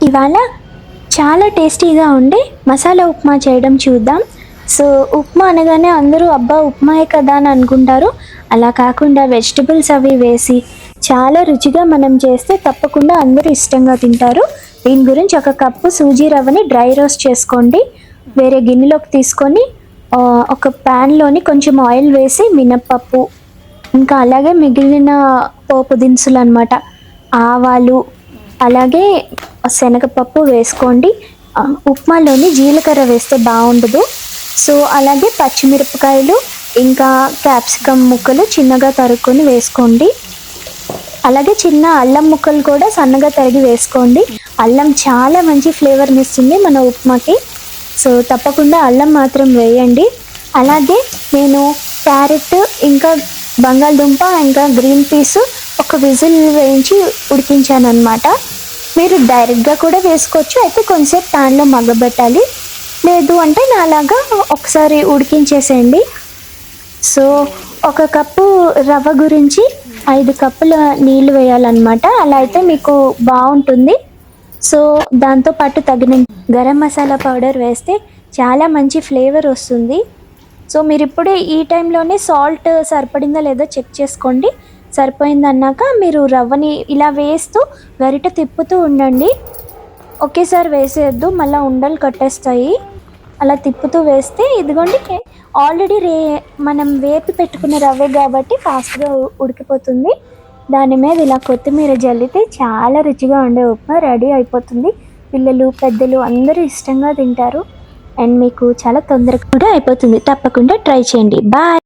ఇవాళ చాలా టేస్టీగా ఉండే మసాలా ఉప్మా చేయడం చూద్దాం. సో ఉప్మా అనగానే అందరూ అబ్బా ఉప్మాయే కదా అని అనుకుంటారు. అలా కాకుండా వెజిటబుల్స్ అవి వేసి చాలా రుచిగా మనం చేస్తే తప్పకుండా అందరూ ఇష్టంగా తింటారు. దీని గురించి ఒక కప్పు సూజీ రవ్వని డ్రై రోస్ట్ చేసుకోండి. వేరే గిన్నెలోకి తీసుకొని ఒక ప్యాన్లోని కొంచెం ఆయిల్ వేసి మినప్పప్పు, ఇంకా అలాగే మిగిలిన పోపు దినుసులు అనమాట, ఆవాలు, అలాగే శనగపప్పు వేసుకోండి. ఉప్మాలోని జీలకర్ర వేస్తే బాగుండదు. సో అలాగే పచ్చిమిరపకాయలు, ఇంకా క్యాప్సికమ్ ముక్కలు చిన్నగా తరుక్కొని వేసుకోండి. అలాగే చిన్న అల్లం ముక్కలు కూడా సన్నగా తరిగి వేసుకోండి. అల్లం చాలా మంచి ఫ్లేవర్ని ఇస్తుంది మన ఉప్మాకి. సో తప్పకుండా అల్లం మాత్రం వేయండి. అలాగే నేను క్యారెట్, ఇంకా బంగాళదుంప, ఇంకా గ్రీన్ పీస్ ఒక విజిల్ వేయించి ఉడికించాను అనమాట. మీరు డైరెక్ట్గా కూడా వేసుకోవచ్చు, అయితే కొంచెంసేపు ప్యాన్లో మగ్గబెట్టాలి. లేదు అంటే నాలాగా ఒకసారి ఉడికించేసేయండి. సో ఒక కప్పు రవ్వ గురించి 5 కప్పుల నీళ్ళు వేయాలన్నమాట. అలా అయితే మీకు బాగుంటుంది. సో దాంతోపాటు తగిన గరం మసాలా పౌడర్ వేస్తే చాలా మంచి ఫ్లేవర్ వస్తుంది. సో మీరు ఇప్పుడే ఈ టైంలోనే సాల్ట్ సరిపడిందా లేదో చెక్ చేసుకోండి. సరిపోయిందన్నాక మీరు రవ్వని ఇలా వేస్తూ గరిట తిప్పుతూ ఉండండి. ఒకేసారి వేసేయద్దు, మళ్ళీ ఉండలు కట్టేస్తాయి. అలా తిప్పుతూ వేస్తే ఇదిగోండి ఆల్రెడీ మనం వేపి పెట్టుకున్న రవ్వే కాబట్టి ఫాస్ట్గా ఉడికిపోతుంది. దాని మీద ఇలా కొత్తిమీర జల్లితే చాలా రుచిగా ఉండే ఉప్మా రెడీ అయిపోతుంది. పిల్లలు పెద్దలు అందరూ ఇష్టంగా తింటారు. అండ్ మీకు చాలా తొందరగా కూడా అయిపోతుంది. తప్పకుండా ట్రై చేయండి. బాయ్.